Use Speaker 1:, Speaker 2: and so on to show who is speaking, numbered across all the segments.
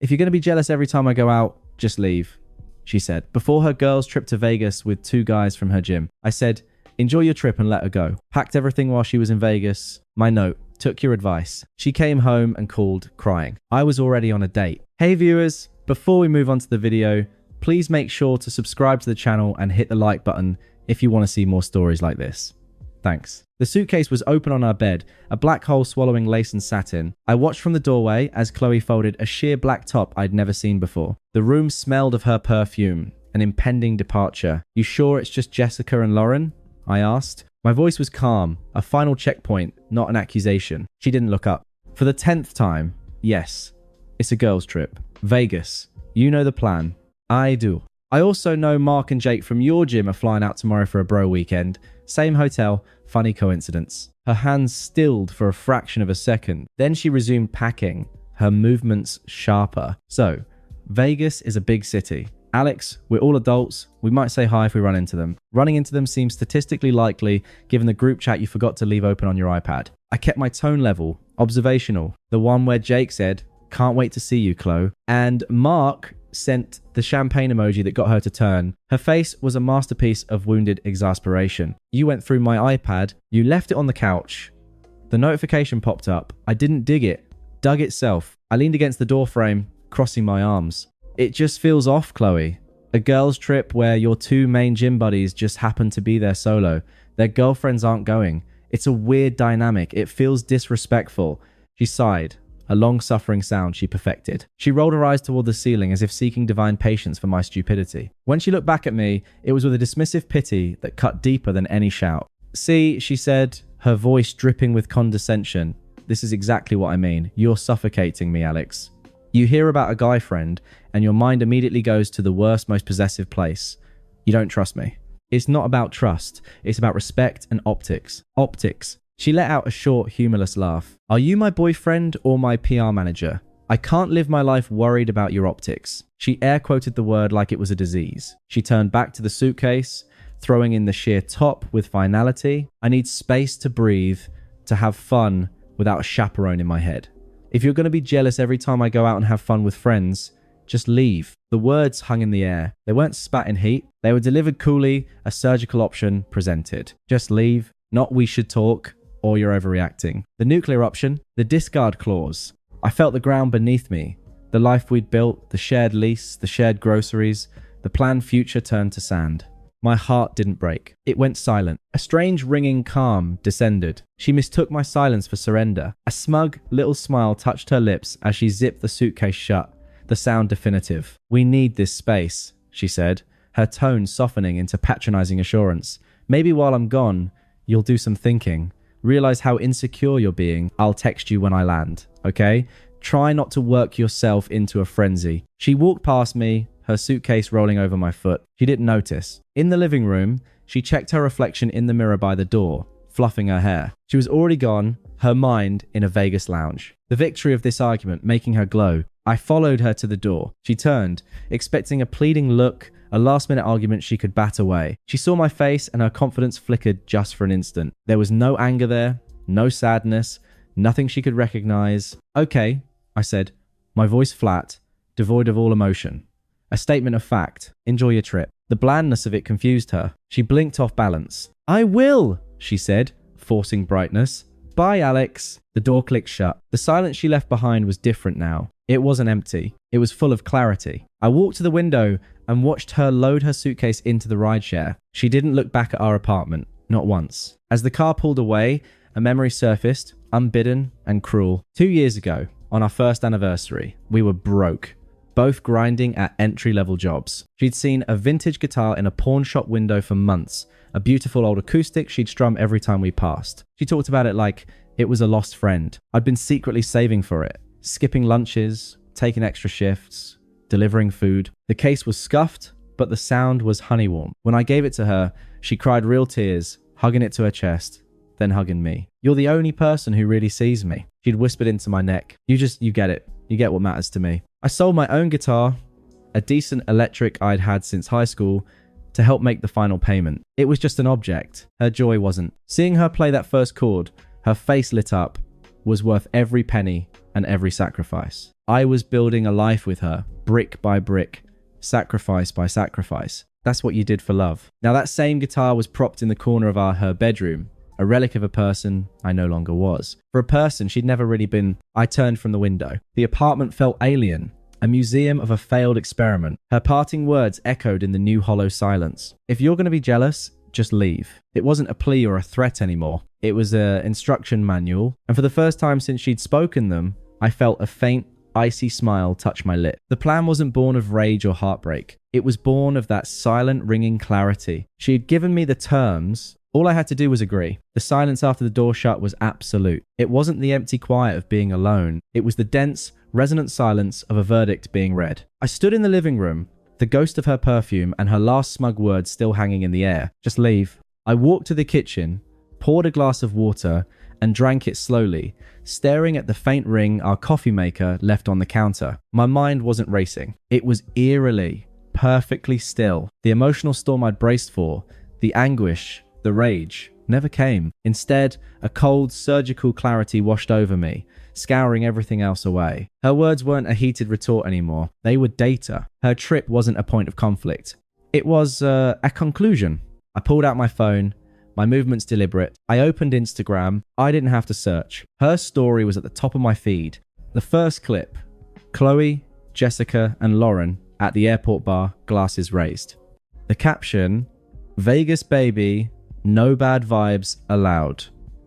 Speaker 1: If you're going to be jealous every time I go out, just leave, she said, before her girls' trip to Vegas with 2 guys from her gym. I said, enjoy your trip and let her go. Packed everything while she was in Vegas. My note, took your advice. She came home and called, crying. I was already on a date. Hey viewers, before we move on to the video, please make sure to subscribe to the channel and hit the like button if you want to see more stories like this. Thanks. The suitcase was open on our bed, a black hole swallowing lace and satin. I watched from the doorway as Chloe folded a sheer black top I'd never seen before. The room smelled of her perfume, an impending departure. You sure it's just Jessica and Lauren? I asked. My voice was calm, a final checkpoint, not an accusation. She didn't look up. For the 10th time, yes, it's a girls' trip. Vegas. You know the plan. I do. I also know Mark and Jake from your gym are flying out tomorrow for a bro weekend. Same hotel, funny coincidence. Her hands stilled for a fraction of a second. Then she resumed packing, her movements sharper. So, Vegas is a big city. Alex, we're all adults. We might say hi if we run into them. Running into them seems statistically likely given the group chat you forgot to leave open on your iPad. I kept my tone level, observational. The one where Jake said, can't wait to see you, Chloe. And Mark sent the champagne emoji that got her to turn. Her face was a masterpiece of wounded exasperation. You went through my iPad. You left it on the couch. The notification popped up. I didn't dig it. Dug itself. I leaned against the door frame, crossing my arms. It just feels off, Chloe. A girls' trip where your 2 main gym buddies just happen to be there solo. Their girlfriends aren't going. It's a weird dynamic. It feels disrespectful. She sighed. A long-suffering sound she perfected. She rolled her eyes toward the ceiling as if seeking divine patience for my stupidity. When she looked back at me, it was with a dismissive pity that cut deeper than any shout. See, she said, her voice dripping with condescension. This is exactly what I mean. You're suffocating me, Alex. You hear about a guy friend, and your mind immediately goes to the worst, most possessive place. You don't trust me. It's not about trust. It's about respect and optics. Optics. She let out a short, humorless laugh. Are you my boyfriend or my PR manager? I can't live my life worried about your optics. She air quoted the word like it was a disease. She turned back to the suitcase, throwing in the sheer top with finality. I need space to breathe, to have fun without a chaperone in my head. If you're going to be jealous every time I go out and have fun with friends, just leave. The words hung in the air. They weren't spat in heat. They were delivered coolly, a surgical option presented. Just leave, not we should talk, or you're overreacting. The nuclear option, the discard clause. I felt the ground beneath me. The life we'd built, the shared lease, the shared groceries, the planned future turned to sand. My heart didn't break. It went silent. A strange ringing calm descended. She mistook my silence for surrender. A smug little smile touched her lips as she zipped the suitcase shut, the sound definitive. We need this space, she said, her tone softening into patronizing assurance. Maybe while I'm gone, you'll do some thinking. Realize how insecure you're being. I'll text you when I land, okay? Try not to work yourself into a frenzy. She walked past me, her suitcase rolling over my foot. She didn't notice. In the living room, she checked her reflection in the mirror by the door, fluffing her hair. She was already gone, her mind in a Vegas lounge. The victory of this argument making her glow. I followed her to the door. She turned, expecting a pleading look, a last-minute argument she could bat away. She saw my face and her confidence flickered just for an instant. There was no anger there, no sadness, nothing she could recognize. Okay, I said, my voice flat, devoid of all emotion. A statement of fact. Enjoy your trip. The blandness of it confused her. She blinked off balance. I will, she said, forcing brightness. Bye, Alex. The door clicked shut. The silence she left behind was different now. It wasn't empty. It was full of clarity. I walked to the window and watched her load her suitcase into the rideshare. She didn't look back at our apartment, not once. As the car pulled away, a memory surfaced, unbidden and cruel. 2 years ago, on our first anniversary, we were broke, both grinding at entry-level jobs. She'd seen a vintage guitar in a pawn shop window for months, a beautiful old acoustic she'd strum every time we passed. She talked about it like it was a lost friend. I'd been secretly saving for it, skipping lunches, taking extra shifts, delivering food. The case was scuffed, but the sound was honey warm. When I gave it to her, she cried real tears, hugging it to her chest, then hugging me. You're the only person who really sees me. She'd whispered into my neck. You get it. You get what matters to me. I sold my own guitar, a decent electric I'd had since high school, to help make the final payment. It was just an object. Her joy wasn't. Seeing her play that first chord, her face lit up, was worth every penny and every sacrifice. I was building a life with her, brick by brick, sacrifice by sacrifice. That's what you did for love. Now that same guitar was propped in the corner of her bedroom, a relic of a person I no longer was. For a person she'd never really been, I turned from the window. The apartment felt alien, a museum of a failed experiment. Her parting words echoed in the new hollow silence. If you're going to be jealous, just leave. It wasn't a plea or a threat anymore. It was an instruction manual, and for the first time since she'd spoken them, I felt a faint, icy smile touch my lip. The plan wasn't born of rage or heartbreak. It was born of that silent, ringing clarity. She had given me the terms. All I had to do was agree. The silence after the door shut was absolute. It wasn't the empty quiet of being alone. It was the dense, resonant silence of a verdict being read. I stood in the living room, the ghost of her perfume and her last smug words still hanging in the air. Just leave. I walked to the kitchen, poured a glass of water, and drank it slowly, staring at the faint ring our coffee maker left on the counter. My mind wasn't racing. It was eerily, perfectly still. The emotional storm I'd braced for, the anguish, the rage, never came. Instead, a cold, surgical clarity washed over me, scouring everything else away. Her words weren't a heated retort anymore. They were data. Her trip wasn't a point of conflict. It was a conclusion. I pulled out my phone, my movements deliberate. I opened Instagram. I didn't have to search. Her story was at the top of my feed. The first clip, Chloe, Jessica, and Lauren at the airport bar, glasses raised. The caption, Vegas baby, no bad vibes allowed.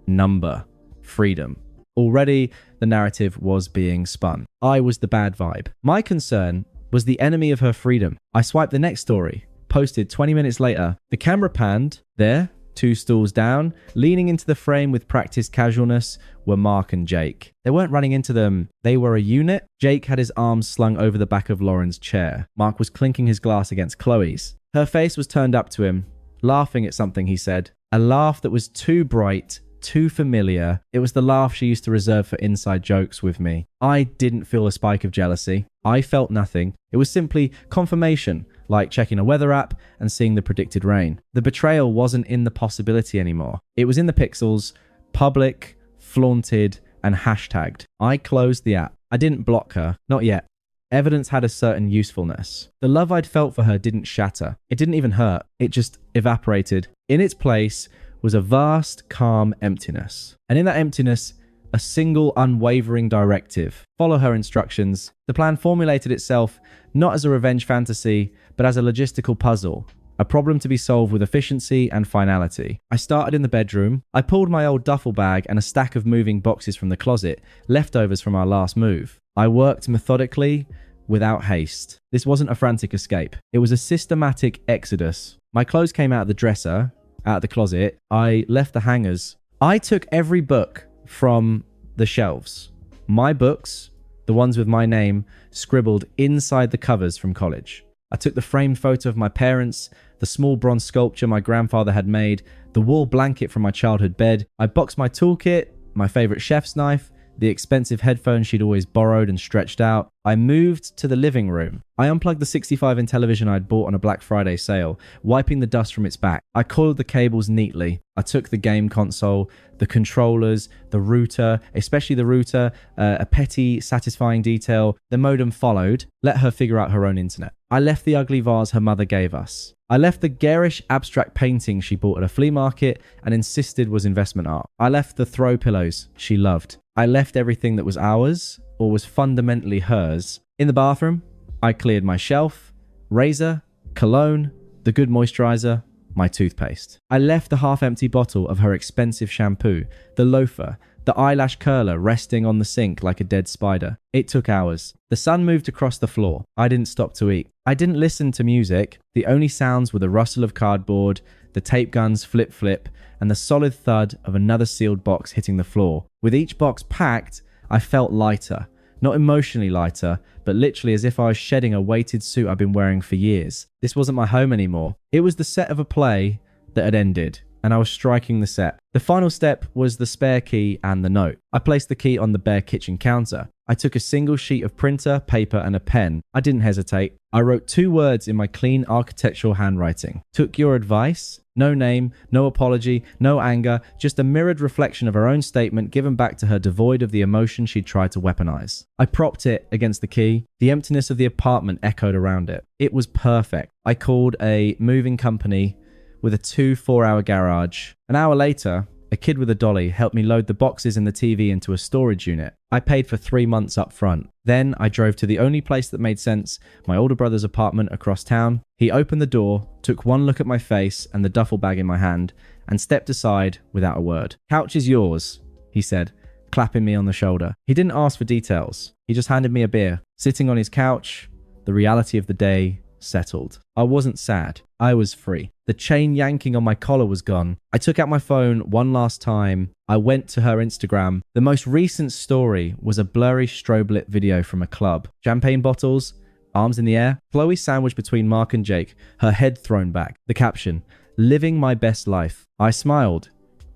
Speaker 1: Number, freedom. Already, the narrative was being spun. I was the bad vibe. My concern was the enemy of her freedom. I swiped the next story, posted 20 minutes later. The camera panned. There, 2 stools down, leaning into the frame with practiced casualness, were Mark and Jake. They weren't running into them. They were a unit. Jake had his arms slung over the back of Lauren's chair. Mark was clinking his glass against Chloe's. Her face was turned up to him, laughing at something he said. A laugh that was too bright, too familiar. It was the laugh she used to reserve for inside jokes with me. I didn't feel a spike of jealousy. I felt nothing. It was simply confirmation, like checking a weather app and seeing the predicted rain. The betrayal wasn't in the possibility anymore. It was in the pixels, public, flaunted, and hashtagged. I closed the app. I didn't block her. Not yet. Evidence had a certain usefulness. The love I'd felt for her didn't shatter. It didn't even hurt. It just evaporated. In its place was a vast, calm emptiness. And in that emptiness, a single unwavering directive. Follow her instructions. The plan formulated itself not as a revenge fantasy, but as a logistical puzzle. A problem to be solved with efficiency and finality. I started in the bedroom. I pulled my old duffel bag and a stack of moving boxes from the closet, leftovers from our last move. I worked methodically, without haste. This wasn't a frantic escape. It was a systematic exodus. My clothes came out of the dresser, out of the closet. I left the hangers. I took every book from the shelves. My books, the ones with my name, scribbled inside the covers from college. I took the framed photo of my parents, the small bronze sculpture my grandfather had made, the wool blanket from my childhood bed. I boxed my toolkit, my favorite chef's knife, the expensive headphones she'd always borrowed and stretched out. I moved to the living room. I unplugged the 65-inch television I'd bought on a Black Friday sale, wiping the dust from its back. I coiled the cables neatly. I took the game console, the controllers, the router, especially the router, a petty, satisfying detail. The modem followed. Let her figure out her own internet. I left the ugly vase her mother gave us. I left the garish abstract painting she bought at a flea market and insisted was investment art. I left the throw pillows she loved. I left everything that was ours, or was fundamentally hers. In the bathroom, I cleared my shelf, razor, cologne, the good moisturizer, my toothpaste. I left the half-empty bottle of her expensive shampoo, the loafer, the eyelash curler resting on the sink like a dead spider. It took hours. The sun moved across the floor. I didn't stop to eat. I didn't listen to music. The only sounds were the rustle of cardboard, the tape gun's flip-flip, and the solid thud of another sealed box hitting the floor. With each box packed, I felt lighter. Not emotionally lighter, but literally as if I was shedding a weighted suit I've been wearing for years. This wasn't my home anymore. It was the set of a play that had ended, and I was striking the set. The final step was the spare key and the note. I placed the key on the bare kitchen counter. I took a single sheet of printer, paper, and a pen. I didn't hesitate. I wrote 2 words in my clean architectural handwriting. Took your advice. No name, no apology, no anger, just a mirrored reflection of her own statement given back to her devoid of the emotion she'd tried to weaponize. I propped it against the key. The emptiness of the apartment echoed around it. It was perfect. I called a moving company with a 2 4-hour garage. An hour later, a kid with a dolly helped me load the boxes and the TV into a storage unit. I paid for 3 months up front. Then I drove to the only place that made sense, my older brother's apartment across town. He opened the door, took one look at my face and the duffel bag in my hand, and stepped aside without a word. "Couch is yours," he said, clapping me on the shoulder. He didn't ask for details. He just handed me a beer. Sitting on his couch, the reality of the day settled. I wasn't sad. I was free. The chain yanking on my collar was gone. I took out my phone one last time. I went to her Instagram. The most recent story was a blurry strobe lit video from a club. Champagne bottles, arms in the air, Chloe sandwiched between Mark and Jake, her head thrown back. The caption, "Living my best life." I smiled.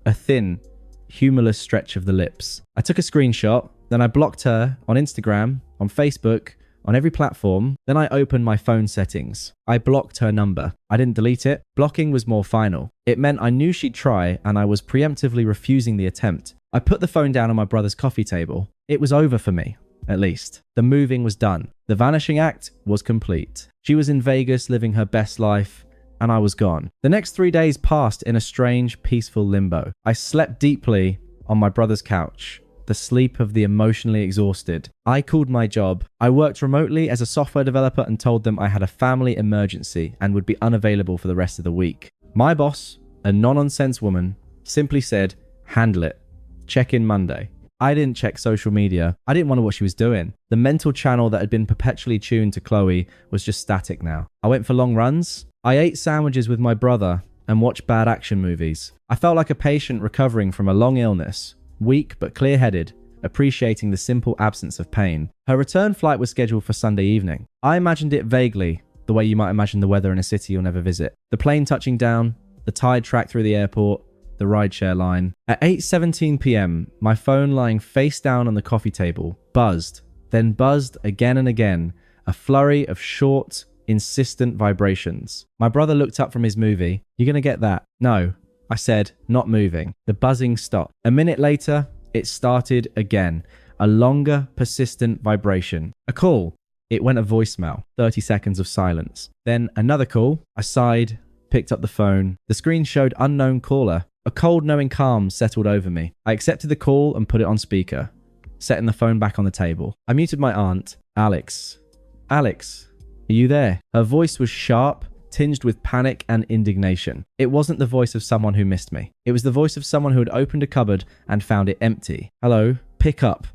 Speaker 1: A thin, humorless stretch of the lips. I took a screenshot. Then I blocked her on Instagram, on Facebook, on every platform. Then I opened my phone settings. I blocked her number. I didn't delete it. Blocking was more final. It meant I knew she'd try, and I was preemptively refusing the attempt. I put the phone down on my brother's coffee table. It was over for me, at least. The moving was done. The vanishing act was complete. She was in Vegas living her best life, and I was gone. The next 3 days passed in a strange, peaceful limbo. I slept deeply on my brother's couch. The sleep of the emotionally exhausted. I called my job. I worked remotely as a software developer and told them I had a family emergency and would be unavailable for the rest of the week. My boss, a non-nonsense woman, simply said, "Handle it. Check in Monday." I didn't check social media. I didn't wonder what she was doing. The mental channel that had been perpetually tuned to Chloe was just static now. I went for long runs. I ate sandwiches with my brother and watched bad action movies. I felt like a patient recovering from a long illness. Weak but clear-headed, appreciating the simple absence of pain. Her return flight was scheduled for Sunday evening. I imagined it vaguely, the way you might imagine the weather in a city you'll never visit. The plane touching down, the tide track through the airport, the rideshare line. At 8:17 p.m, my phone lying face down on the coffee table buzzed, then buzzed again and again, a flurry of short, insistent vibrations. My brother looked up from his movie. "You gonna get that?" "No," I said, not moving. The buzzing stopped. A minute later, it started again. A longer, persistent vibration. A call. It went a voicemail. 30 seconds of silence. Then another call. I sighed, picked up the phone. The screen showed unknown caller. A cold, knowing calm settled over me. I accepted the call and put it on speaker, setting the phone back on the table. I muted my aunt. "Alex. Alex, are you there?" Her voice was sharp, tinged with panic and indignation. It wasn't the voice of someone who missed me. It was the voice of someone who had opened a cupboard and found it empty. "Hello? Pick up.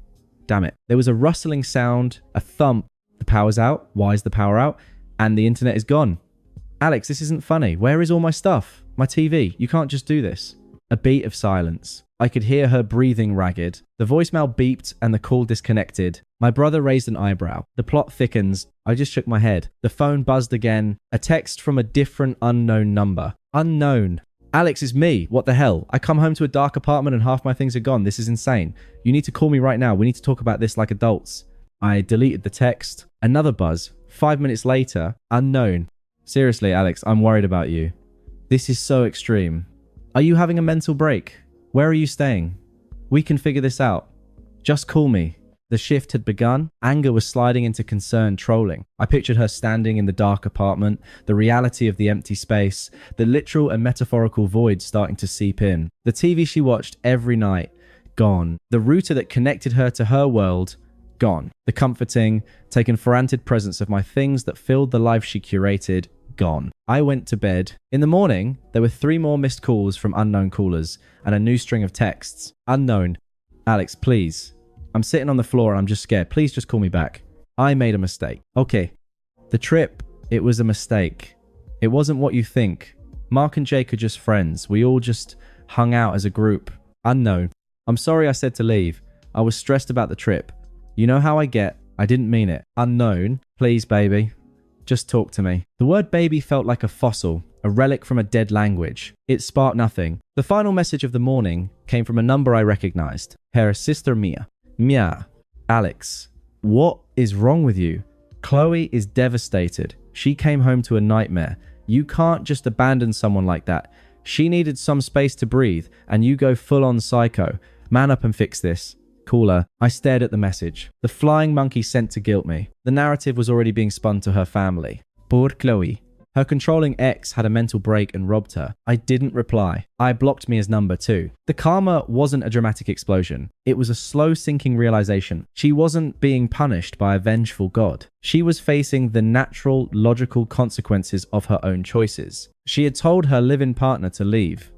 Speaker 1: Damn it." There was a rustling sound, a thump. The power's out. Why is the power out? And the internet is gone. "Alex, this isn't funny. Where is all my stuff? My TV? You can't just do this." A beat of silence. I could hear her breathing ragged. The voicemail beeped and the call disconnected. My brother raised an eyebrow. The plot thickens. I just shook my head. The phone buzzed again. A text from a different unknown number. Unknown. "Alex, it's me. What the hell? I come home to a dark apartment and half my things are gone. This is insane. You need to call me right now. We need to talk about this like adults." I deleted the text. Another buzz. 5 minutes later. Unknown. "Seriously, Alex, I'm worried about you. This is so extreme. Are you having a mental break? Where are you staying? We can figure this out. Just call me." The shift had begun. Anger was sliding into concerned trolling. I pictured her standing in the dark apartment, the reality of the empty space, the literal and metaphorical void starting to seep in. The TV she watched every night, gone. The router that connected her to her world, gone. The comforting, taken for granted presence of my things that filled the life she curated, gone. I went to bed. In the morning, there were 3 more missed calls from unknown callers and a new string of texts. Unknown. "Alex, please. I'm sitting on the floor and I'm just scared. Please just call me back. I made a mistake." "Okay. The trip, it was a mistake. It wasn't what you think. Mark and Jake are just friends. We all just hung out as a group." Unknown. "I'm sorry I said to leave. I was stressed about the trip. You know how I get. I didn't mean it." Unknown. "Please, baby. Just talk to me." The word baby felt like a fossil, a relic from a dead language. It sparked nothing. The final message of the morning came from a number I recognized. "Her sister Mia." Mia. Alex, what is wrong with you? Chloe is devastated. She came home to a nightmare. You can't just abandon someone like that. She needed some space to breathe, and you go full on psycho. Man up and fix this. Caller. I stared at the message. The flying monkey sent to guilt me. The narrative was already being spun to her family. Poor Chloe. Her controlling ex had a mental break and robbed her. I didn't reply. I blocked Mia's number too. The karma wasn't a dramatic explosion. It was a slow sinking realization. She wasn't being punished by a vengeful god. She was facing the natural, logical consequences of her own choices. She had told her live-in partner to leave,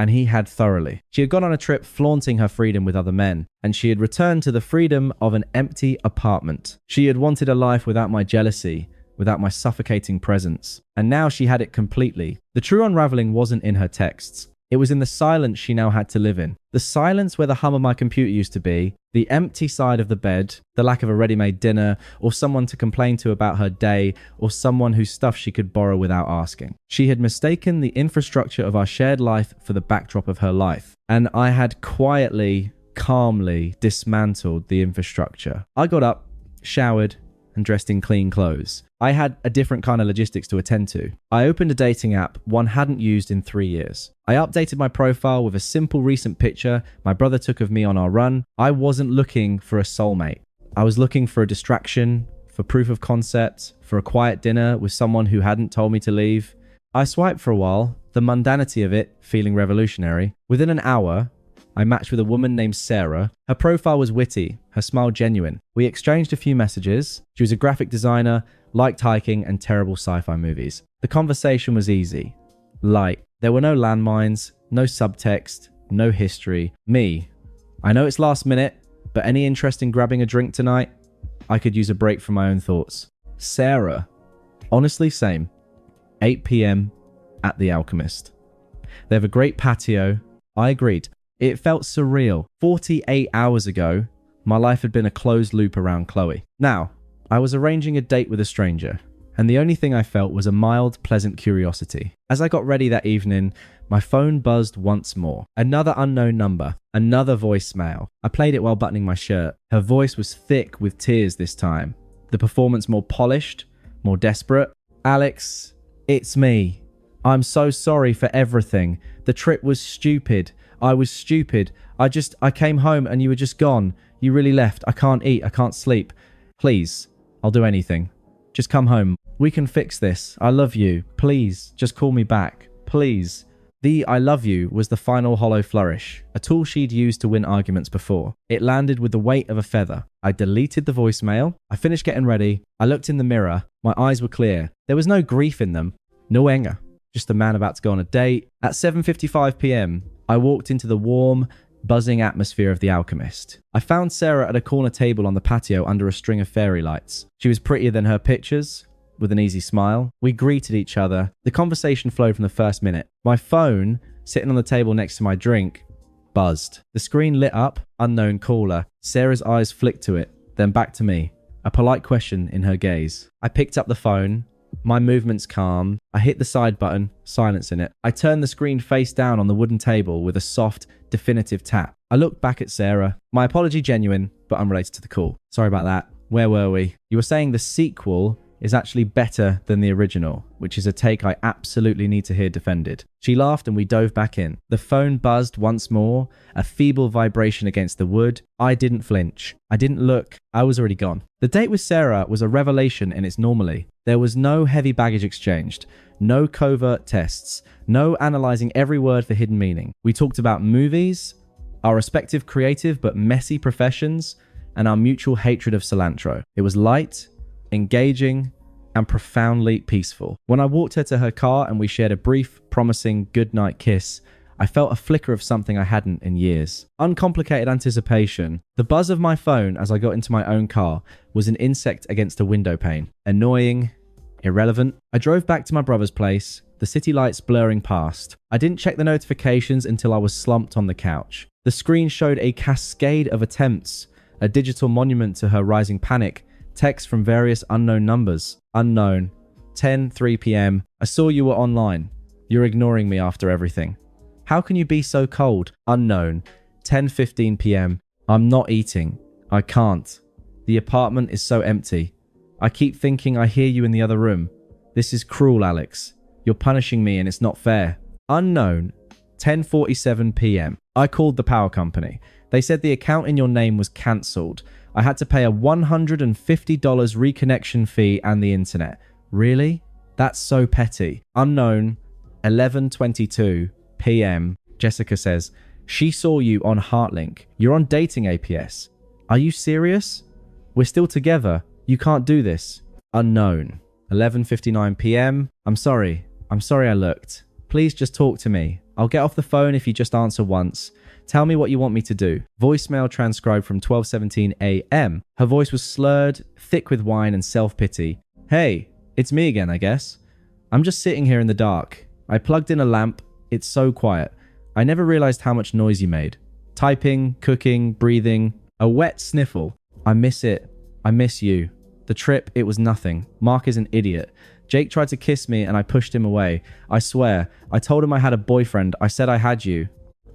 Speaker 1: and he had thoroughly. She had gone on a trip flaunting her freedom with other men, and she had returned to the freedom of an empty apartment. She had wanted a life without my jealousy, without my suffocating presence. And now she had it completely. The true unraveling wasn't in her texts. It was in the silence she now had to live in. The silence where the hum of my computer used to be, the empty side of the bed, the lack of a ready-made dinner, or someone to complain to about her day, or someone whose stuff she could borrow without asking. She had mistaken the infrastructure of our shared life for the backdrop of her life. And I had quietly, calmly dismantled the infrastructure. I got up, showered, and dressed in clean clothes. I had a different kind of logistics to attend to. I opened a dating app one hadn't used in 3 years. I updated my profile with a simple recent picture my brother took of me on our run. I wasn't looking for a soulmate. I was looking for a distraction, for proof of concept, for a quiet dinner with someone who hadn't told me to leave. I swiped for a while, the mundanity of it feeling revolutionary. Within an hour, I matched with a woman named Sarah. Her profile was witty, her smile genuine. We exchanged a few messages. She was a graphic designer, liked hiking and terrible sci-fi movies. The conversation was easy, light. There were no landmines, no subtext, no history. Me, I know it's last minute, but any interest in grabbing a drink tonight? I could use a break from my own thoughts. Sarah, honestly same. 8 p.m. at The Alchemist. They have a great patio. I agreed. It felt surreal. 48 hours ago, my life had been a closed loop around Chloe. Now, I was arranging a date with a stranger, and the only thing I felt was a mild, pleasant curiosity. As I got ready that evening, my phone buzzed once more. Another unknown number, another voicemail. I played it while buttoning my shirt. Her voice was thick with tears this time. The performance more polished, more desperate. Alex, it's me. I'm so sorry for everything. The trip was stupid. I was stupid. I came home and you were just gone. You really left. I can't eat. I can't sleep. Please, I'll do anything. Just come home. We can fix this. I love you. Please, just call me back. Please. The I love you was the final hollow flourish, a tool she'd used to win arguments before. It landed with the weight of a feather. I deleted the voicemail. I finished getting ready. I looked in the mirror. My eyes were clear. There was no grief in them. No anger. Just a man about to go on a date. At 7:55 p.m., I walked into the warm, buzzing atmosphere of The Alchemist. I found Sarah at a corner table on the patio under a string of fairy lights. She was prettier than her pictures, with an easy smile. We greeted each other. The conversation flowed from the first minute. My phone, sitting on the table next to my drink, buzzed. The screen lit up, unknown caller. Sarah's eyes flicked to it, then back to me, a polite question in her gaze. I picked up the phone. My movements calm. I hit the side button, silence in it. I turned the screen face down on the wooden table with a soft, definitive tap. I looked back at Sarah. My apology genuine, but unrelated to the call. Sorry about that. Where were we? You were saying the sequel is actually better than the original, which is a take I absolutely need to hear defended. She laughed and we dove back in. The phone buzzed once more, a feeble vibration against the wood. I didn't flinch. I didn't look. I was already gone. The date with Sarah was a revelation in its normally. There was no heavy baggage exchanged, no covert tests, no analyzing every word for hidden meaning. We talked about movies, our respective creative but messy professions, and our mutual hatred of cilantro. It was light, engaging, and profoundly peaceful. When I walked her to her car and we shared a brief, promising goodnight kiss, I felt a flicker of something I hadn't in years. Uncomplicated anticipation. The buzz of my phone as I got into my own car was an insect against a window pane. Annoying, irrelevant. I drove back to my brother's place, the city lights blurring past. I didn't check the notifications until I was slumped on the couch. The screen showed a cascade of attempts, a digital monument to her rising panic, texts from various unknown numbers. Unknown. 10:03 p.m. I saw you were online. You're ignoring me after everything. How can you be so cold? Unknown. 10:15 p.m. I'm not eating. I can't. The apartment is so empty. I keep thinking I hear you in the other room. This is cruel, Alex. You're punishing me and it's not fair. Unknown, 10:47 p.m. I called the power company. They said the account in your name was cancelled. I had to pay a $150 reconnection fee and the internet. Really? That's so petty. Unknown, 11:22 p.m. Jessica says, she saw you on Heartlink. You're on dating APS. Are you serious? We're still together. You can't do this. Unknown, 11:59 p.m. I'm sorry I looked. Please just talk to me. I'll get off the phone if you just answer once. Tell me what you want me to do. Voicemail transcribed from 12:17 a.m. Her voice was slurred, thick with wine and self-pity. Hey, it's me again, I guess. I'm just sitting here in the dark. I plugged in a lamp. It's so quiet. I never realized how much noise you made. Typing, cooking, breathing. A wet sniffle. I miss it. I miss you. The trip, it was nothing. Mark is an idiot. Jake tried to kiss me and I pushed him away. I swear, I told him I had a boyfriend. I said I had you.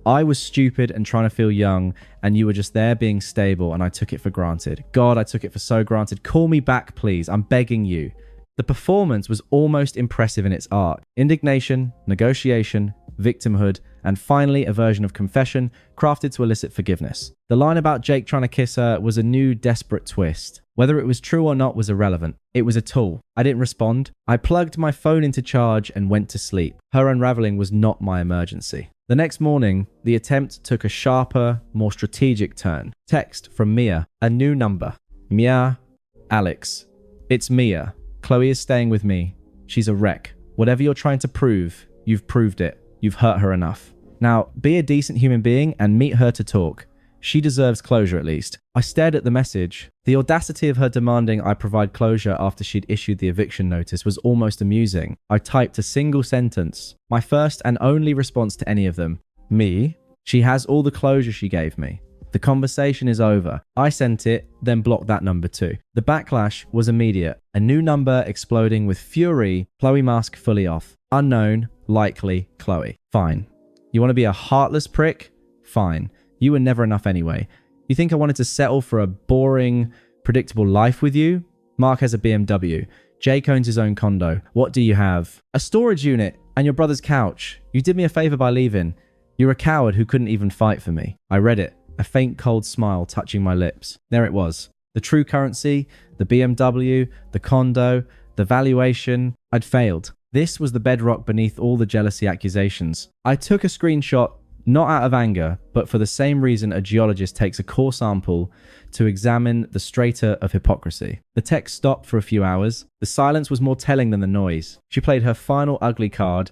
Speaker 1: I was stupid and trying to feel young, and you were just there being stable, and I took it for granted. God, I took it for so granted. Call me back, please. I'm begging you. The performance was almost impressive in its art. Indignation, negotiation, victimhood, and finally a version of confession crafted to elicit forgiveness. The line about Jake trying to kiss her was a new, desperate twist. Whether it was true or not was irrelevant. It was a tool. I didn't respond. I plugged my phone into charge and went to sleep. Her unraveling was not my emergency. The next morning, the attempt took a sharper, more strategic turn. Text from Mia, a new number. Mia, Alex. It's Mia. Chloe is staying with me. She's a wreck. Whatever you're trying to prove, you've proved it. You've hurt her enough. Now, be a decent human being and meet her to talk. She deserves closure at least. I stared at the message. The audacity of her demanding I provide closure after she'd issued the eviction notice was almost amusing. I typed a single sentence. My first and only response to any of them. Me. She has all the closure she gave me. The conversation is over. I sent it, then blocked that number too. The backlash was immediate. A new number exploding with fury. Chloe mask fully off. Unknown, likely, Chloe. Fine. You want to be a heartless prick? Fine. You were never enough anyway. You think I wanted to settle for a boring, predictable life with you? Mark has a BMW. Jake owns his own condo. What do you have? A storage unit and your brother's couch. You did me a favor by leaving. You're a coward who couldn't even fight for me. I read it. A faint cold smile touching my lips. There it was. The true currency, the BMW, the condo, the valuation. I'd failed. This was the bedrock beneath all the jealousy accusations. I took a screenshot, not out of anger, but for the same reason a geologist takes a core sample to examine the strata of hypocrisy. The text stopped for a few hours. The silence was more telling than the noise. She played her final ugly card,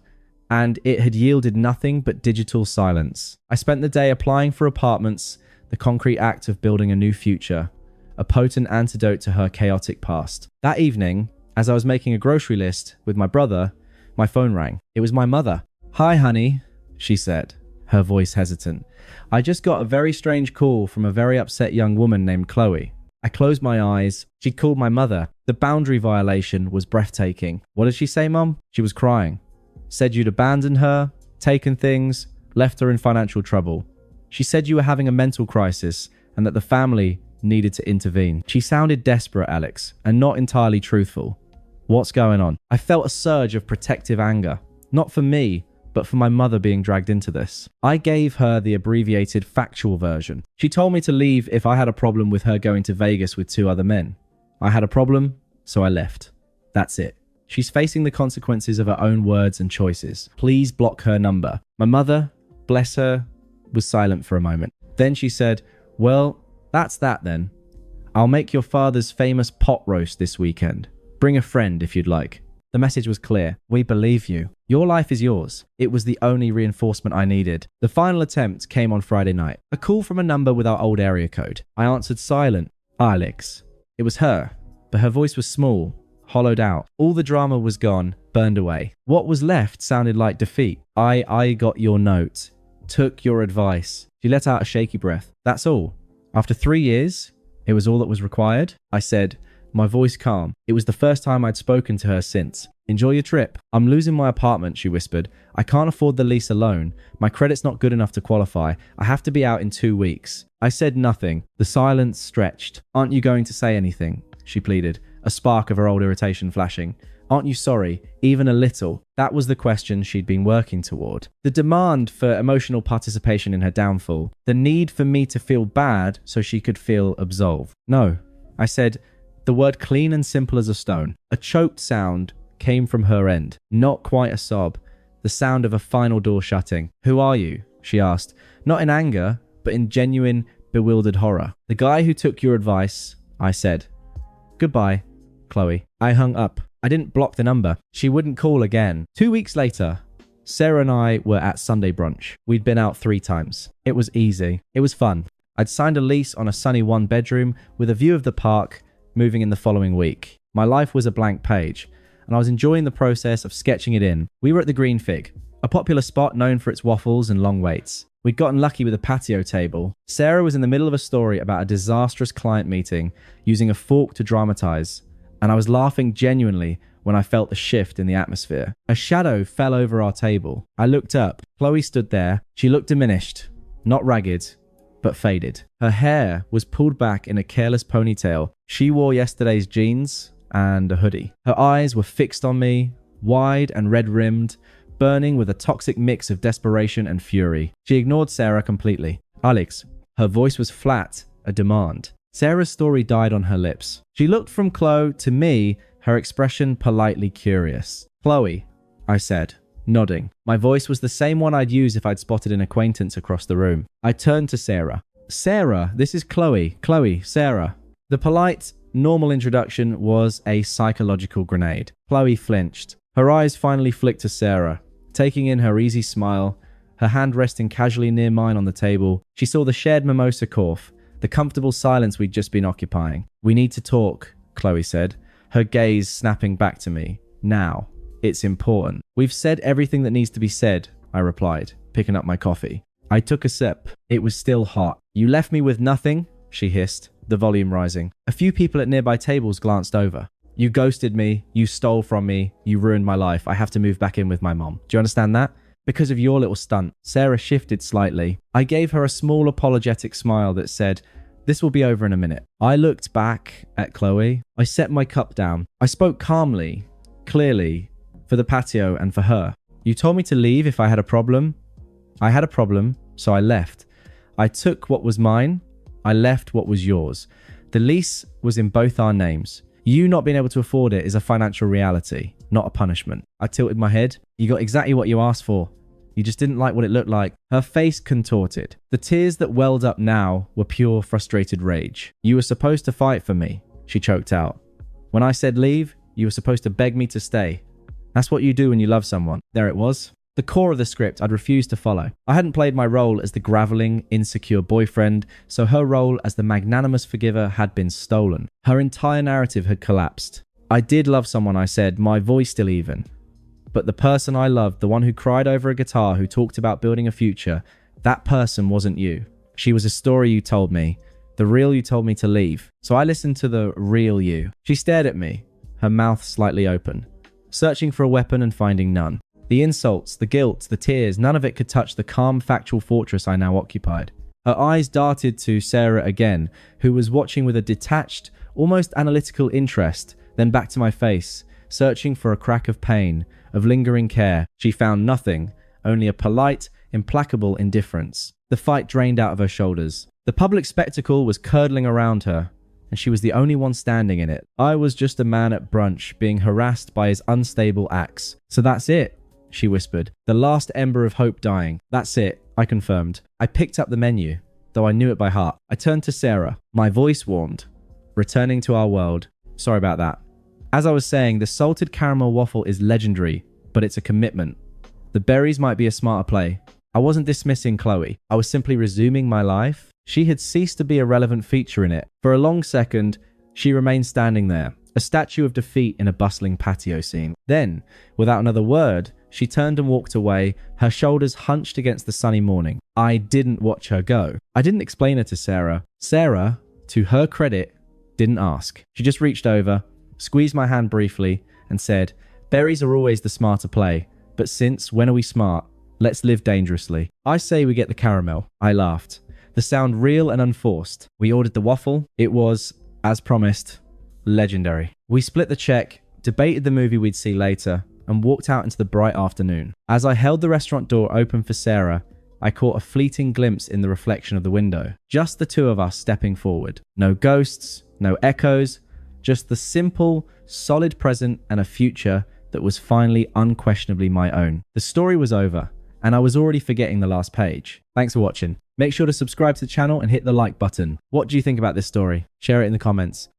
Speaker 1: and it had yielded nothing but digital silence. I spent the day applying for apartments, the concrete act of building a new future, a potent antidote to her chaotic past. That evening, as I was making a grocery list with my brother, my phone rang. It was my mother. "Hi, honey," she said, her voice hesitant. "I just got a very strange call from a very upset young woman named Chloe." I closed my eyes. She'd called my mother. The boundary violation was breathtaking. "What did she say, Mum?" She was crying. "Said you'd abandoned her, taken things, left her in financial trouble. She said you were having a mental crisis and that the family needed to intervene." She sounded desperate, Alex, and not entirely truthful. What's going on? I felt a surge of protective anger. Not for me, but for my mother being dragged into this. I gave her the abbreviated factual version. She told me to leave if I had a problem with her going to Vegas with 2 other men. I had a problem, so I left. That's it. She's facing the consequences of her own words and choices. Please block her number. My mother, bless her, was silent for a moment. Then she said, "Well, that's that then. I'll make your father's famous pot roast this weekend. Bring a friend if you'd like." The message was clear. We believe you. Your life is yours. It was the only reinforcement I needed. The final attempt came on Friday night. A call from a number with our old area code. I answered silent. "Alex." It was her, but her voice was small, hollowed out. All the drama was gone, burned away. What was left sounded like defeat. I got your note. Took your advice. She let out a shaky breath. That's all. After 3 years, it was all that was required. I said, my voice calm. It was the first time I'd spoken to her since. Enjoy your trip. I'm losing my apartment, she whispered. I can't afford the lease alone. My credit's not good enough to qualify. I have to be out in 2 weeks. I said nothing. The silence stretched. Aren't you going to say anything? She pleaded, a spark of her old irritation flashing. Aren't you sorry? Even a little? That was the question she'd been working toward. The demand for emotional participation in her downfall. The need for me to feel bad so she could feel absolved. No, I said, the word clean and simple as a stone. A choked sound came from her end. Not quite a sob. The sound of a final door shutting. Who are you? She asked. Not in anger, but in genuine, bewildered horror. The guy who took your advice, I said. Goodbye, Chloe. I hung up. I didn't block the number. She wouldn't call again. 2 weeks later, Sarah and I were at Sunday brunch. We'd been out 3 times. It was easy. It was fun. I'd signed a lease on a sunny 1-bedroom with a view of the park, moving in the following week. My life was a blank page, and I was enjoying the process of sketching it in. We were at the Green Fig, a popular spot known for its waffles and long waits. We'd gotten lucky with a patio table. Sarah was in the middle of a story about a disastrous client meeting, using a fork to dramatize, and I was laughing genuinely when I felt the shift in the atmosphere. A shadow fell over our table. I looked up. Chloe stood there. She looked diminished, not ragged, but faded. Her hair was pulled back in a careless ponytail. She wore yesterday's jeans and a hoodie. Her eyes were fixed on me, wide and red-rimmed, burning with a toxic mix of desperation and fury. She ignored Sarah completely. Alex, her voice was flat, a demand. Sarah's story died on her lips. She looked from Chloe to me, her expression politely curious. Chloe, I said, nodding. My voice was the same one I'd use if I'd spotted an acquaintance across the room. I turned to Sarah. Sarah, this is Chloe. Chloe, Sarah. The polite, normal introduction was a psychological grenade. Chloe flinched. Her eyes finally flicked to Sarah, taking in her easy smile, her hand resting casually near mine on the table. She saw the shared mimosa cough, the comfortable silence we'd just been occupying. We need to talk, Chloe said, her gaze snapping back to me. Now. It's important. We've said everything that needs to be said, I replied, picking up my coffee. I took a sip. It was still hot. You left me with nothing, she hissed, the volume rising. A few people at nearby tables glanced over. You ghosted me, you stole from me, you ruined my life. I have to move back in with my mom. Do you understand that? Because of your little stunt. Sarah shifted slightly. I gave her a small apologetic smile that said, this will be over in a minute. I looked back at Chloe. I set my cup down. I spoke calmly, clearly, for the patio and for her. You told me to leave if I had a problem. I had a problem, so I left. I took what was mine. I left what was yours. The lease was in both our names. You not being able to afford it is a financial reality, not a punishment. I tilted my head. You got exactly what you asked for. You just didn't like what it looked like. Her face contorted. The tears that welled up now were pure frustrated rage. You were supposed to fight for me, she choked out. When I said leave, you were supposed to beg me to stay. That's what you do when you love someone. There it was. The core of the script I'd refused to follow. I hadn't played my role as the graveling, insecure boyfriend, so her role as the magnanimous forgiver had been stolen. Her entire narrative had collapsed. I did love someone, I said, my voice still even. But the person I loved, the one who cried over a guitar, who talked about building a future, that person wasn't you. She was a story you told me, the real you told me to leave. So I listened to the real you. She stared at me, her mouth slightly open, searching for a weapon and finding none. The insults, the guilt, the tears, none of it could touch the calm, factual fortress I now occupied. Her eyes darted to Sarah again, who was watching with a detached, almost analytical interest, then back to my face, searching for a crack of pain, of lingering care. She found nothing, only a polite, implacable indifference. The fight drained out of her shoulders. The public spectacle was curdling around her, and she was the only one standing in it. I was just a man at brunch, being harassed by his unstable acts. So that's it, she whispered, the last ember of hope dying. That's it, I confirmed. I picked up the menu, though I knew it by heart. I turned to Sarah. My voice warmed, returning to our world. Sorry about that. As I was saying, the salted caramel waffle is legendary, but it's a commitment. The berries might be a smarter play. I wasn't dismissing Chloe. I was simply resuming my life. She had ceased to be a relevant feature in it. For a long second, she remained standing there, a statue of defeat in a bustling patio scene. Then, without another word, she turned and walked away, her shoulders hunched against the sunny morning. I didn't watch her go. I didn't explain her to Sarah. Sarah, to her credit, didn't ask. She just reached over, squeezed my hand briefly, and said, Berries are always the smarter play, but since when are we smart? Let's live dangerously. I say we get the caramel. I laughed. The sound real and unforced. We ordered the waffle. It was, as promised, legendary. We split the check, debated the movie we'd see later, and walked out into the bright afternoon. As I held the restaurant door open for Sarah, I caught a fleeting glimpse in the reflection of the window. Just the two of us stepping forward. No ghosts, no echoes, just the simple, solid present and a future that was finally unquestionably my own. The story was over, and I was already forgetting the last page. Thanks for watching. Make sure to subscribe to the channel and hit the like button. What do you think about this story? Share it in the comments.